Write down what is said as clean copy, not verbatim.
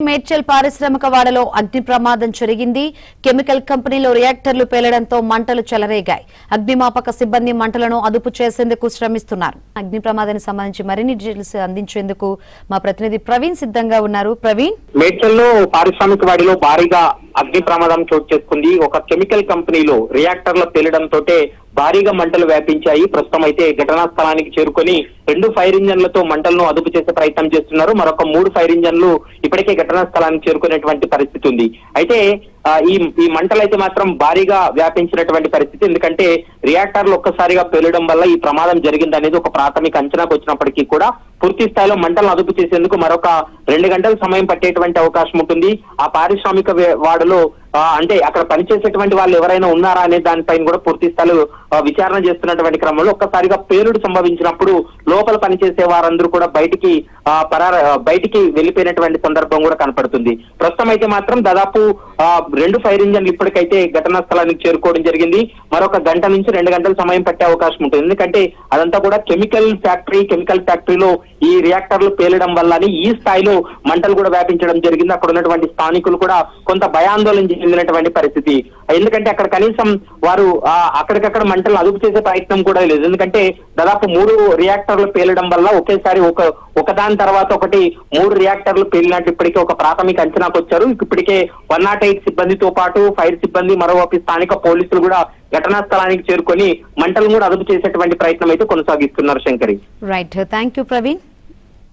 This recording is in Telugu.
మేడ్చల్ పారిశ్రామిక వాడలో అగ్ని ప్రమాదం జరిగింది. కెమికల్ కంపెనీలో రియాక్టర్లు పేలడంతో మంటలు చెలరేగాయి. అగ్నిమాపక సిబ్బంది మంటలను అదుపు చేసేందుకు శ్రమిస్తున్నారు. అగ్ని ప్రమాదానికి సంబంధించి మరిన్ని డీటెయిల్స్ అందించేందుకు మా ప్రతినిధి ప్రవీణ్ సిద్ధంగా ఉన్నారు. ప్రవీణ్, మేడ్చల్లో పారిశ్రామిక వాడిలో భారీగా అగ్ని ప్రమాదం చోటు చేసుకుంది. ఒక కెమికల్ కంపెనీలో రియాక్టర్లు పేలడంతో భారీగా మంటలు వ్యాపించాయి. ప్రస్తుతం అయితే ఘటనా స్థలానికి చేరుకొని 2 ఫైర్ ఇంజన్లతో మంటలను అదుపు చేసే ప్రయత్నం చేస్తున్నారు. మరొక 3 ఫైర్ ఇంజన్లు ఇప్పటికే ఘటనా స్థలానికి చేరుకునేటువంటి పరిస్థితి ఉంది. అయితే ఈ మంటలు అయితే మాత్రం భారీగా వ్యాపించినటువంటి పరిస్థితి. ఎందుకంటే రియాక్టర్లు ఒక్కసారిగా పేలడం వల్ల ఈ ప్రమాదం జరిగింది అనేది ఒక ప్రాథమిక అంచనాకు వచ్చినప్పటికీ కూడా పూర్తి స్థాయిలో మంటలను అదుపు చేసేందుకు మరొక 2 గంటల సమయం పట్టేటువంటి అవకాశం ఉంటుంది. ఆ పారిశ్రామిక వాడలో అంటే అక్కడ పనిచేసేటువంటి వాళ్ళు ఎవరైనా ఉన్నారా అనే దానిపైన కూడా పూర్తి స్థాయిలో విచారణ చేస్తున్నటువంటి క్రమంలో ఒక్కసారిగా పేలుడు సంభవించినప్పుడు లోపల పనిచేసే వారందరూ కూడా బయటికి వెళ్లిపోయినటువంటి సందర్భం కూడా కనపడుతుంది. ప్రస్తుతం అయితే మాత్రం దాదాపు 2 ఫైర్ ఇంజన్లు ఇప్పటికైతే ఘటనా స్థలానికి చేరుకోవడం జరిగింది. మరొక గంట నుంచి 2 గంటల సమయం పట్టే అవకాశం ఉంటుంది. ఎందుకంటే అదంతా కూడా కెమికల్ ఫ్యాక్టరీలో ఈ రియాక్టర్లు పేలడం వల్ల ఈ స్థాయిలో మంటలు కూడా వ్యాపించడం జరిగింది. అక్కడ ఉన్నటువంటి స్థానికులు కూడా కొంత భయాందోళన చెందినటువంటి పరిస్థితి. ఎందుకంటే అక్కడ కనీసం వారు అక్కడికక్కడ మంటలు అదుపు చేసే ప్రయత్నం కూడా లేదు. ఎందుకంటే దాదాపు 3 రియాక్టర్లు పేలడం వల్ల ఒకేసారి ఒకదాని తర్వాత ఒకటి 3 రియాక్టర్లు పేలినట్టు ఇప్పటికే ఒక ప్రాథమిక అంచనాకు వచ్చారు. ఇప్పటికే 108 సిబ్బందితో పాటు ఫైర్ సిబ్బంది, మరోవైపు స్థానిక పోలీసులు కూడా ఘటనా స్థలానికి చేరుకొని మంటలు కూడా అదుపు చేసేటువంటి ప్రయత్నం అయితే కొనసాగిస్తున్నారు. Shankari, right, thank you Praveen.